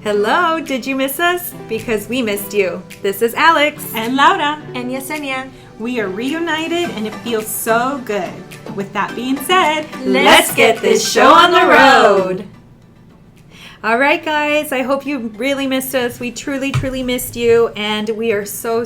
Hello, did you miss us? Because we missed you. This is Alex. And Laura. And Yesenia. We are reunited and it feels so good. With that being said, let's get this show on the road. All right, guys, I hope you really missed us. We truly missed you. And we are so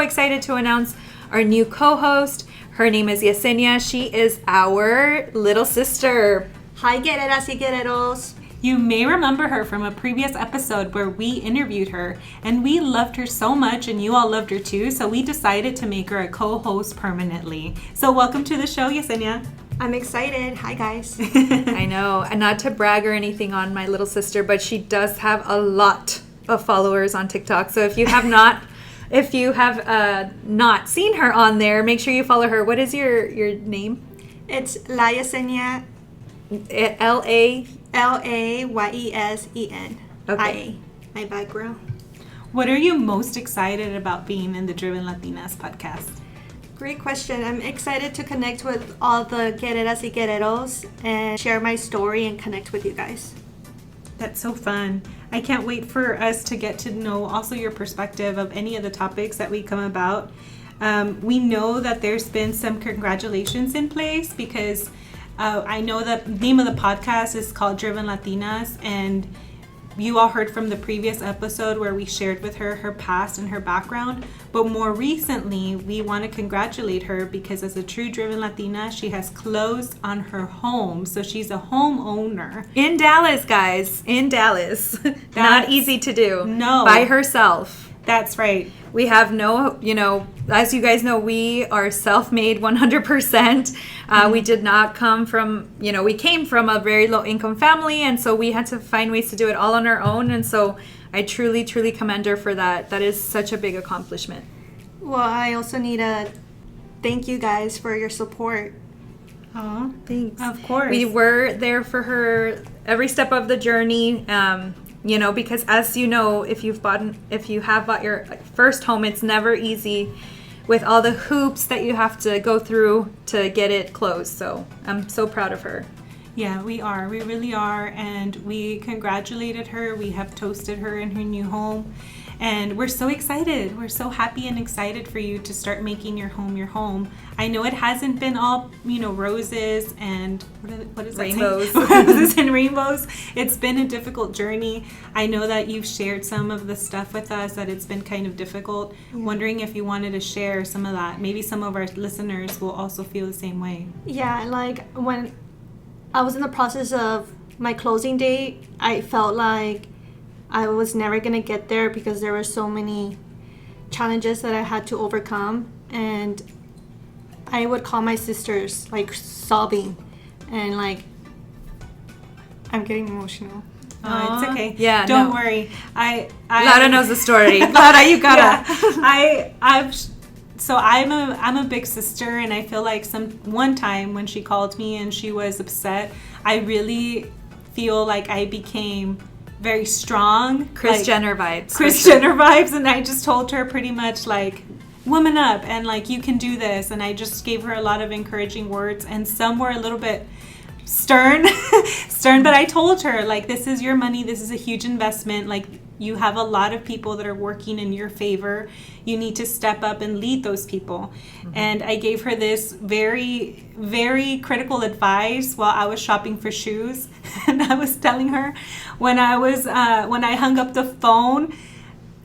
excited to announce our new co-host. Her name is Yesenia. She is our little sister. Hi, guerreras y guerreros. You may remember her from a previous episode where we interviewed her, and we loved her so much, and you all loved her too, so we decided to make her a co-host permanently. So welcome to the show, Yesenia. I'm excited. Hi, guys. I know, and not to brag or anything on my little sister, but she does have a lot of followers on TikTok. So if you have not seen her on there, make sure you follow her. What is your name? It's La Yesenia. Layesen. Okay. My background. What are you most excited about being in the Driven Latinas podcast? Great question. I'm excited to connect with all the guerreras y guerreros and share my story and connect with you guys. That's so fun. I can't wait for us to get to know also your perspective of any of the topics that we come about. We know that there's been some congratulations in place because I know the name of the podcast is called Driven Latinas, and you all heard from the previous episode where we shared with her her past and her background. But more recently, we want to congratulate her because as a true Driven Latina, she has closed on her home. So she's a homeowner. In Dallas, guys. In Dallas. Not easy to do. No. By herself. That's right. We have no, as you guys know, we are self-made 100%. We did not come from, we came from a very low-income family, and so we had to find ways to do it all on our own. And so I truly commend her for that. That is such a big accomplishment. Well, I also need to thank you guys for your support. Oh, thanks. Of course. We were there for her every step of the journey. Because as you know, if you have bought your first home, it's never easy with all the hoops that you have to go through to get it closed. So I'm so proud of her. Yeah, we are. We really are. And we congratulated her. We have toasted her in her new home. And we're so excited. We're so happy and excited for you to start making your home your home. I know it hasn't been all, roses and what is that? Rainbows. Roses and rainbows. It's been a difficult journey. I know that you've shared some of the stuff with us that it's been kind of difficult. Yeah. Wondering if you wanted to share some of that. Maybe some of our listeners will also feel the same way. Yeah, like when I was in the process of my closing date, I felt like I was never going to get there because there were so many challenges that I had to overcome. And I would call my sisters, sobbing. And, I'm getting emotional. Oh, it's okay. Yeah, Don't worry. Laura knows the story. Laura, you gotta. Yeah. I'm a big sister, and I feel like one time when she called me and she was upset, I really feel like I became very strong. Kris Jenner vibes. Jenner vibes. And I just told her pretty much woman up and you can do this. And I just gave her a lot of encouraging words, and some were a little bit stern, but I told her this is your money. This is a huge investment. You have a lot of people that are working in your favor. You need to step up and lead those people. Mm-hmm. And I gave her this very, very critical advice while I was shopping for shoes. And I was telling her when I hung up the phone,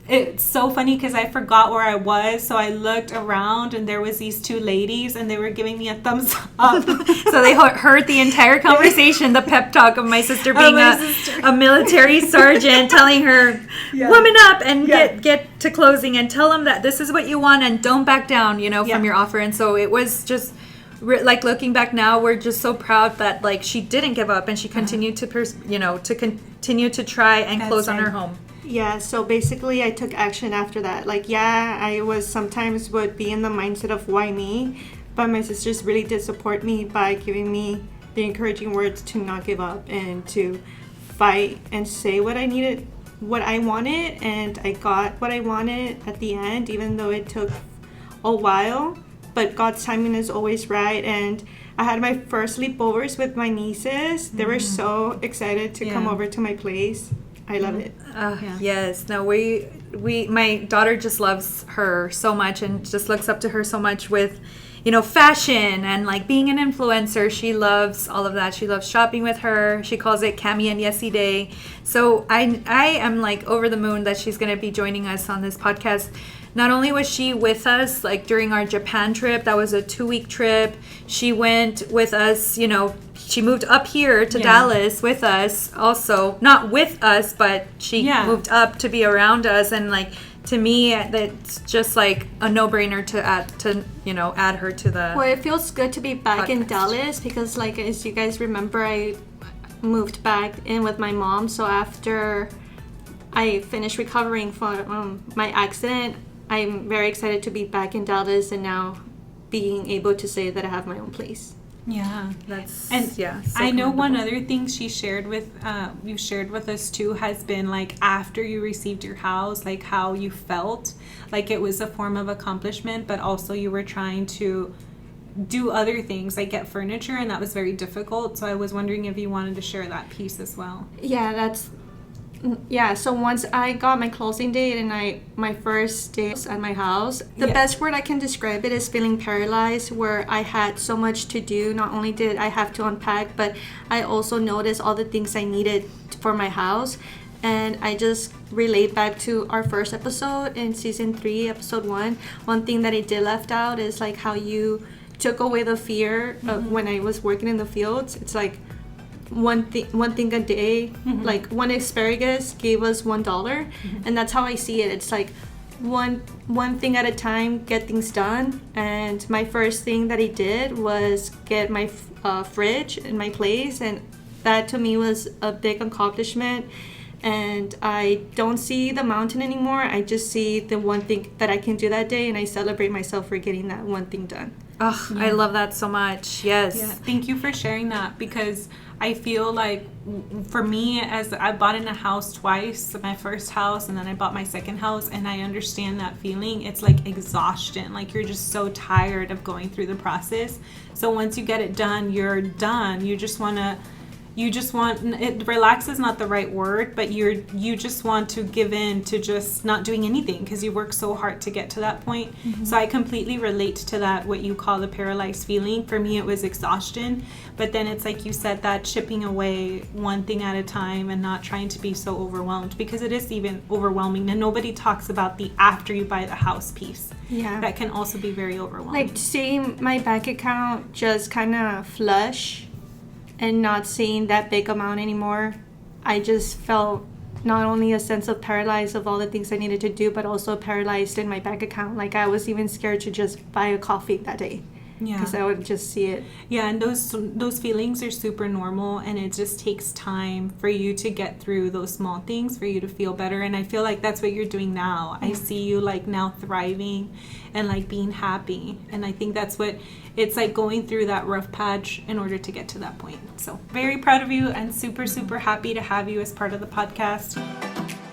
it's so funny because I forgot where I was. So I looked around and there was these two ladies and they were giving me a thumbs up. So they heard the entire conversation, the pep talk of my sister being a military sergeant telling her, woman up and get to closing and tell them that this is what you want and don't back down, from your offer. And so it was just looking back now, we're just so proud that she didn't give up and she continued to continue to try and close on her home. Yeah, so basically I took action after that. I was sometimes would be in the mindset of why me, but my sisters really did support me by giving me the encouraging words to not give up and to fight and say what I needed, what I wanted, and I got what I wanted at the end, even though it took a while. But God's timing is always right, and I had my first sleepovers with my nieces. They were so excited to come over to my place. I love it. Yes. No, my daughter just loves her so much and just looks up to her so much with, fashion and like being an influencer. She loves all of that. She loves shopping with her. She calls it Cami and Yessie Day. So I am like over the moon that she's going to be joining us on this podcast. Not only was she with us like during our Japan trip, that was a 2-week trip. She went with us, she moved up here to Dallas with us also. Not with us, but she moved up to be around us. And like, to me, that's just like a no-brainer to add her to the Well, it feels good to be back in podcast. Dallas because, like, as you guys remember, I moved back in with my mom. So after I finished recovering from my accident, I'm very excited to be back in Dallas and now being able to say that I have my own place. Yeah, so I know one commendable. other thing she shared with you shared with us too has been like after you received your house, like how you felt like it was a form of accomplishment, but also you were trying to do other things like get furniture, and that was very difficult. So I was wondering if you wanted to share that piece as well. So once I got my closing date and my first day at my house, the best word I can describe it is feeling paralyzed, where I had so much to do. Not only did I have to unpack, but I also noticed all the things I needed for my house. And I just relate back to our first episode in season 3, episode 1. One thing that I did left out is like how you took away the fear of when I was working in the fields. It's like one thing a day, like one asparagus gave us $1, and that's how I see it. It's like one thing at a time, get things done. And my first thing that I did was get my fridge in my place, and that to me was a big accomplishment. And I don't see the mountain anymore. I just see the one thing that I can do that day, and I celebrate myself for getting that one thing done. Oh, I love that so much. Yes. Yeah, thank you for sharing that, because I feel like for me, as I bought in a house twice, my first house and then I bought my second house, and I understand that feeling. It's like exhaustion, like you're just so tired of going through the process. So once you get it done, you're done. You just want, it relax is not the right word, but you just want to give in to just not doing anything because you work so hard to get to that point. So I completely relate to that, what you call the paralyzed feeling. For me, it was exhaustion, but then it's like you said, that chipping away one thing at a time and not trying to be so overwhelmed, because it is even overwhelming, and nobody talks about the after you buy the house piece. Yeah, that can also be very overwhelming. Like seeing my bank account just kind of flush and not seeing that big amount anymore, I just felt not only a sense of paralyzed of all the things I needed to do, but also paralyzed in my bank account. Like I was even scared to just buy a coffee that day. Yeah, because I would just see it. Yeah, and those feelings are super normal, and it just takes time for you to get through those small things for you to feel better. And I feel like that's what you're doing now. I see you like now thriving and like being happy, and I think that's what it's like, going through that rough patch in order to get to that point. So very proud of you, and super happy to have you as part of the podcast.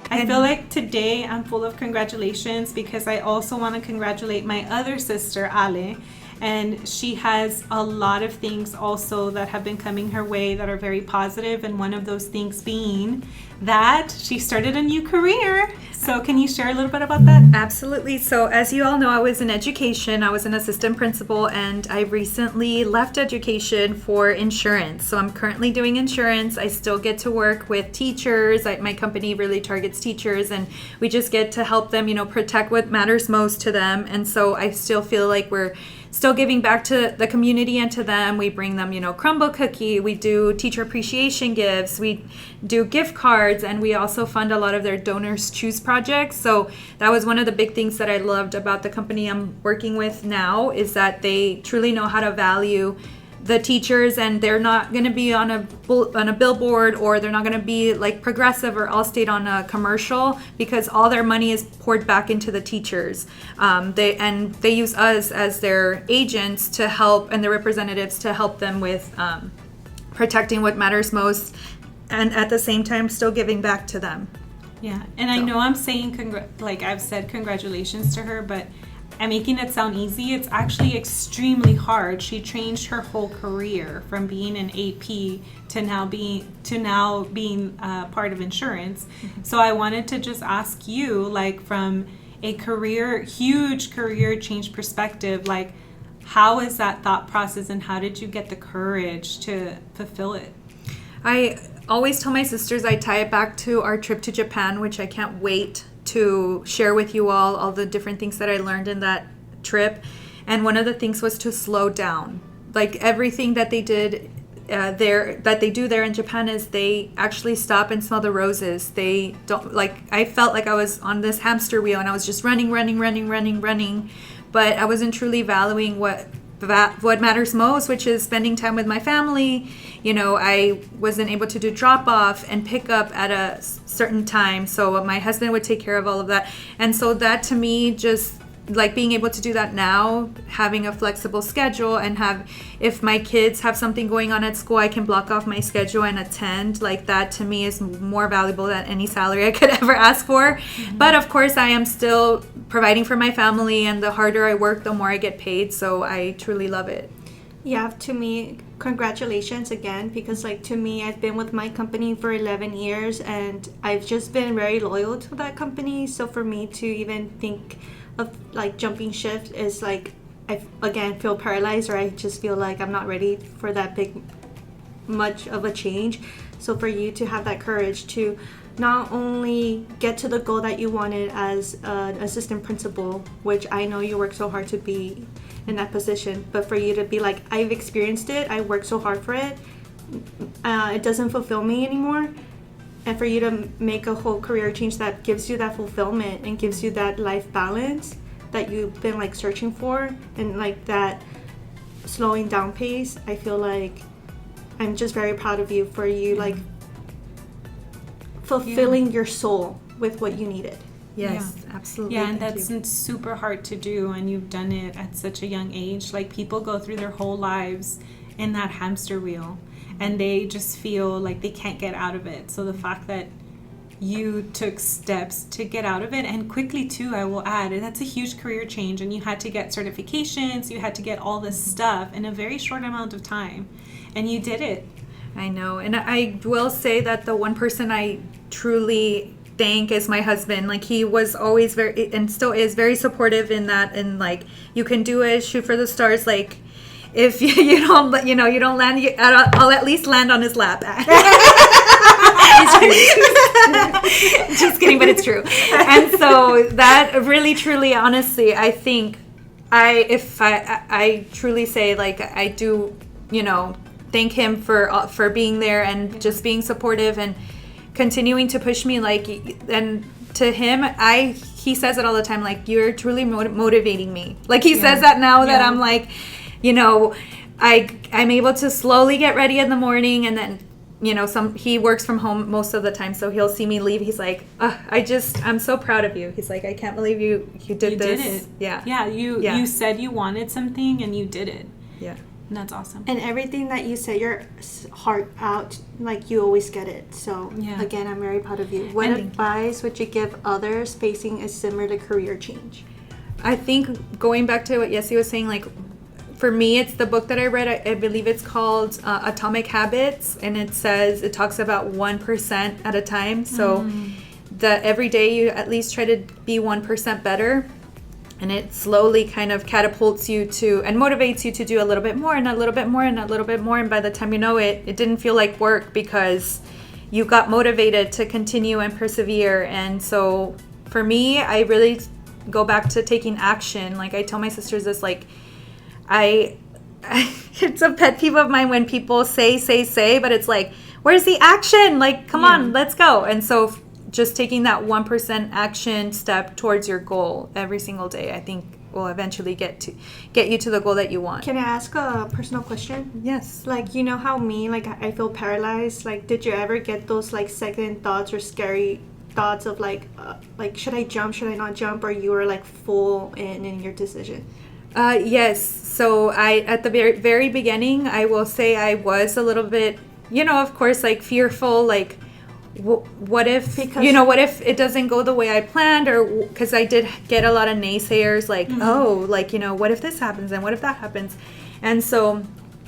I feel like today I'm full of congratulations, because I also want to congratulate my other sister, Ale. And she has a lot of things also that have been coming her way that are very positive. And one of those things being that she started a new career. So can you share a little bit about that? Absolutely. So as you all know, I was in education. I was an assistant principal, and I recently left education for insurance. So I'm currently doing insurance. I still get to work with teachers. My company really targets teachers, and we just get to help them, protect what matters most to them. And so I still feel like we're still giving back to the community and to them. We bring them, Crumbl cookie. We do teacher appreciation gifts. We do gift cards, and we also fund a lot of their Donors Choose projects. So that was one of the big things that I loved about the company I'm working with now, is that they truly know how to value the teachers, and they're not going to be on a billboard, or they're not going to be like Progressive or Allstate on a commercial, because all their money is poured back into the teachers. They use us as their agents to help, and their representatives to help them with protecting what matters most, and at the same time still giving back to them. Yeah, and I know I'm saying like I've said congratulations to her, but and making it sound easy, it's actually extremely hard. She changed her whole career from being an AP to now being part of insurance. Mm-hmm. So I wanted to just ask you, like, from a huge career change perspective, like, how is that thought process and how did you get the courage to fulfill it? I always tell my sisters I tie it back to our trip to Japan, which I can't wait to share with you all the different things that I learned in that trip. And one of the things was to slow down. Like everything that they did that they do there in Japan is they actually stop and smell the roses. They don't, like, I felt like I was on this hamster wheel and I was just running. But I wasn't truly valuing what matters most, which is spending time with my family. You know, I wasn't able to do drop off and pick up at a certain time, so my husband would take care of all of that. And so that to me, just like being able to do that now, having a flexible schedule and if my kids have something going on at school, I can block off my schedule and attend. Like that to me is more valuable than any salary I could ever ask for. Mm-hmm. But of course I am still providing for my family, and the harder I work, the more I get paid. So I truly love it. Yeah, to me, congratulations again, because like to me, I've been with my company for 11 years and I've just been very loyal to that company. So for me to even think of like jumping shift is like, I again feel paralyzed, or I just feel like I'm not ready for that much of a change. So for you to have that courage to not only get to the goal that you wanted as an assistant principal, which I know you worked so hard to be in that position, but for you to be like, I've experienced it, I worked so hard for it, it doesn't fulfill me anymore. And for you to make a whole career change that gives you that fulfillment and gives you that life balance that you've been like searching for, and like that slowing down pace, I feel like I'm just very proud of you for you like fulfilling your soul with what you needed. Yes, absolutely. Yeah, and that's super hard to do, and you've done it at such a young age. Like, people go through their whole lives in that hamster wheel, and they just feel like they can't get out of it. So the fact that you took steps to get out of it, and quickly too, I will add, that's a huge career change, and you had to get certifications, you had to get all this stuff in a very short amount of time, and you did it. I know, and I will say that the one person I truly thank is my husband. Like, he was always very, and still is, very supportive in that, and like, you can do it, shoot for the stars. Like, if you don't land, I'll at least land on his lap. Just kidding, but it's true. And so that really, truly, honestly, I think I truly say, like, I do, thank him for being there and just being supportive and continuing to push me. Like, and to him, he says it all the time, like, you're truly motivating me. Like, he says that now that I'm like, I'm able to slowly get ready in the morning, and then he works from home most of the time, so he'll see me leave. He's like, I'm so proud of you. He's like, I can't believe you did this. Did it. Yeah. You said you wanted something and you did it. Yeah. And that's awesome. And everything that you set your heart out, like, you always get it. So again, I'm very proud of you. What advice would you give others facing a similar career change? I think going back to what Yessie was saying, like, for me, it's the book that I read. I believe it's called Atomic Habits, and it talks about 1% at a time. So every day you at least try to be 1% better, and it slowly kind of catapults you to and motivates you to do a little bit more and a little bit more and a little bit more. And by the time you know it, it didn't feel like work because you got motivated to continue and persevere. And so for me, I really go back to taking action. Like, I tell my sisters this, like, it's a pet peeve of mine when people say, but it's like, where's the action? Like, come on, let's go. And so just taking that 1% action step towards your goal every single day, I think will eventually get you to the goal that you want. Can I ask a personal question? Yes. Like, you know how like, I feel paralyzed? Like, did you ever get those, like, second thoughts or scary thoughts of, like, should I jump, should I not jump? Or you were, like, full in your decision? Yes. So at the very, very beginning, I will say I was a little bit, of course, like, fearful, like, what if, what if it doesn't go the way I planned? Or because I did get a lot of naysayers, like, what if this happens and what if that happens? And so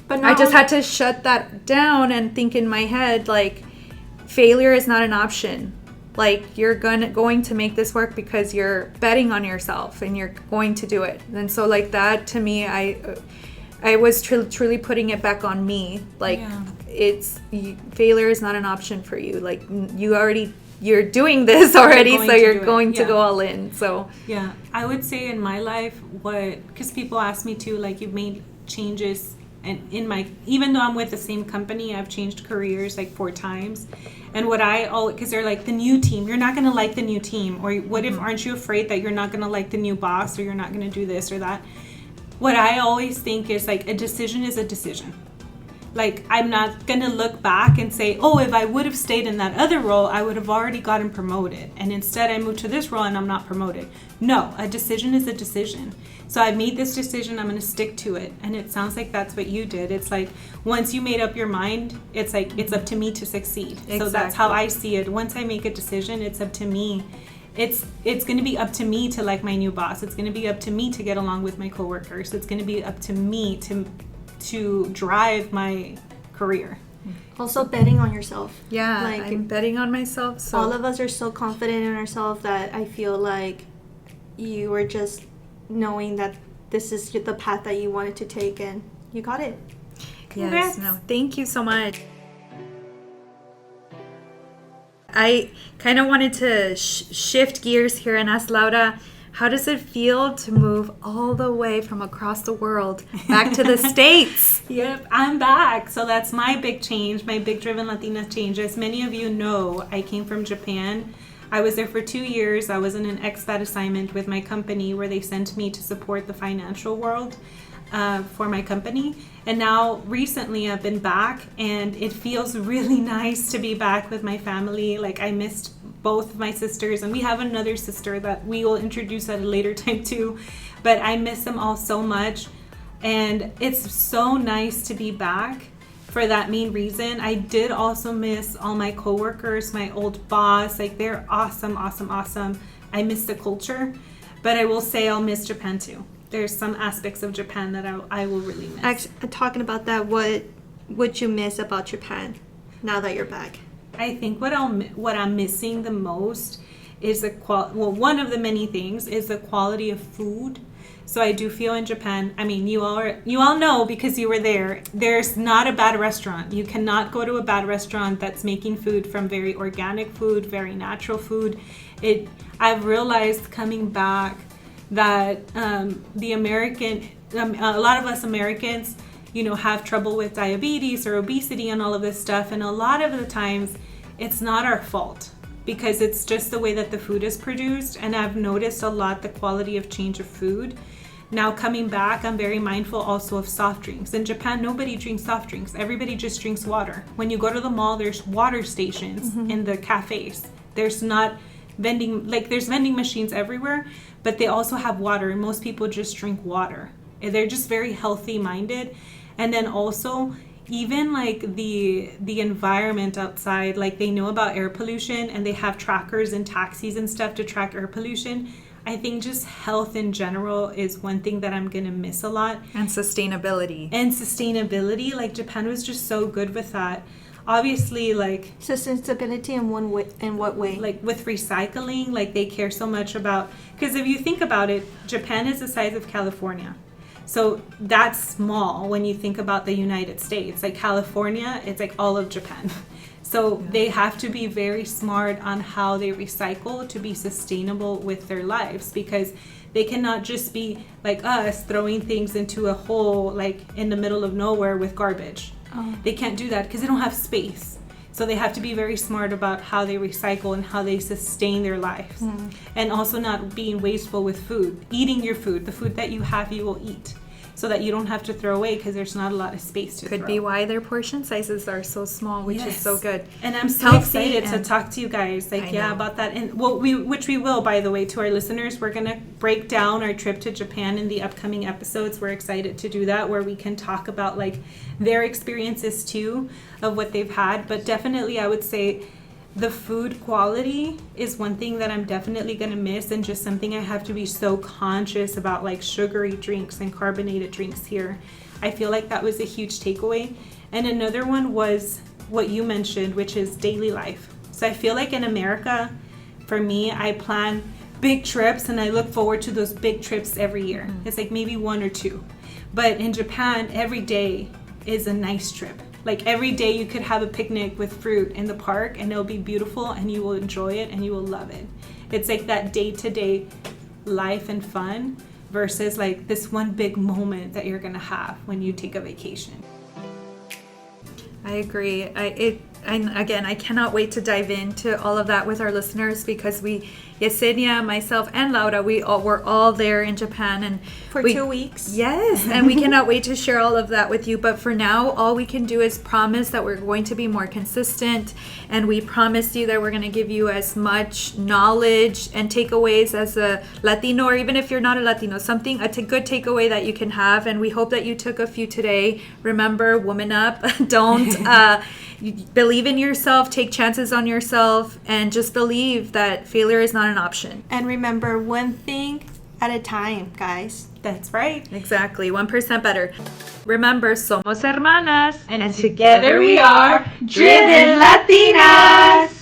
I just had to shut that down and think in my head, like, failure is not an option. Like, you're going to make this work because you're betting on yourself and you're going to do it. And so, like, that to me, I was truly putting it back on me. Like, failure is not an option for you. Like, you're doing this already, so you're going to go all in. So yeah, I would say in my life, because people ask me too, like, you've made changes, and even though I'm with the same company, I've changed careers like 4 times. And because they're like, the new team, you're not going to like the new team, or what if, aren't you afraid that you're not going to like the new boss, or you're not going to do this or that? What I always think is, like, a decision is a decision. Like, I'm not going to look back and say, oh, if I would have stayed in that other role, I would have already gotten promoted. And instead I moved to this role and I'm not promoted. No, a decision is a decision. So I made this decision, I'm going to stick to it. And it sounds like that's what you did. It's like, once you made up your mind, it's like, it's up to me to succeed. Exactly. So that's how I see it. Once I make a decision, it's up to me. It's going to be up to me to like my new boss. It's going to be up to me to get along with my coworkers. It's going to be up to me to drive my career. Also betting on yourself. Yeah, like, I'm betting on myself. So all of us are so confident in ourselves that I feel like you were just knowing that this is the path that you wanted to take, and you got it. Congrats. Yes, no, thank you so much. I kind of wanted to shift gears here and ask Laura, how does it feel to move all the way from across the world back to the States? Yep, I'm back. So that's my big change, my big Driven Latinas change. As many of you know, I came from Japan. I was there for 2 years. I was in an expat assignment with my company where they sent me to support the financial world for my company. And now recently I've been back, and it feels really nice to be back with my family. Like, I missed both of my sisters, and we have another sister that we will introduce at a later time too, but I miss them all so much, and it's so nice to be back for that main reason. I did also miss all my coworkers, my old boss. Like, they're awesome. I miss the culture, but I will say I'll miss Japan too. There's some aspects of Japan that I will really miss. Actually, talking about that, what would you miss about Japan now that you're back? I think what I'm missing the most is one of the many things is the quality of food. So I do feel in Japan, I mean, you all know because you were there, there's not a bad restaurant. You cannot go to a bad restaurant that's making food from very organic food, very natural food. I've realized coming back that a lot of us Americans, have trouble with diabetes or obesity and all of this stuff. And a lot of the times it's not our fault, because it's just the way that the food is produced. And I've noticed a lot the quality of change of food. Now coming back, I'm very mindful also of soft drinks. In Japan, nobody drinks soft drinks. Everybody just drinks water. When you go to the mall, there's water stations in the cafes. There's not there's vending machines everywhere, but they also have water, and most people just drink water. They're just very healthy minded. And then also, even like the environment outside, like they know about air pollution, and they have trackers in taxis and stuff to track air pollution. I think just health in general is one thing that I'm going to miss a lot. And sustainability. Like, Japan was just so good with that. Obviously, like... Sustainability in what way? Like, with recycling, like, they care so much about... Because if you think about it, Japan is the size of California. So that's small when you think about the United States. Like, California, it's like all of Japan. So they have to be very smart on how they recycle to be sustainable with their lives, because they cannot just be like us throwing things into a hole like in the middle of nowhere with garbage. Oh. They can't do that because they don't have space. So they have to be very smart about how they recycle and how they sustain their lives. And also not being wasteful with food. Eating your food, the food that you have, you will eat, so that you don't have to throw away because there's not a lot of space to throw. Could be why their portion sizes are so small, which is so good. And I'm so excited to talk to you guys about that. And which we will, by the way, to our listeners. We're going to break down our trip to Japan in the upcoming episodes. We're excited to do that, where we can talk about like their experiences too of what they've had. But definitely I would say the food quality is one thing that I'm definitely going to miss, and just something I have to be so conscious about, like sugary drinks and carbonated drinks here. I feel like that was a huge takeaway. And another one was what you mentioned, which is daily life. So I feel like in America, for me, I plan big trips and I look forward to those big trips every year. It's like maybe 1 or 2. But in Japan, every day is a nice trip. Like every day you could have a picnic with fruit in the park and it'll be beautiful and you will enjoy it and you will love it. It's like that day-to-day life and fun versus like this one big moment that you're gonna have when you take a vacation. I agree. I cannot wait to dive into all of that with our listeners, because Yesenia, myself, and Laura, we're all there in Japan, and for 2 weeks. Yes, and we cannot wait to share all of that with you. But for now, all we can do is promise that we're going to be more consistent, and we promise you that we're going to give you as much knowledge and takeaways as a Latino, or even if you're not a Latino, something a good takeaway that you can have. And we hope that you took a few today. Remember, woman up. Don't believe in yourself, take chances on yourself, and just believe that failure is not an option. And remember, one thing at a time, guys. That's right. Exactly. 1% better. Remember, somos hermanas, and together we are Driven Latinas.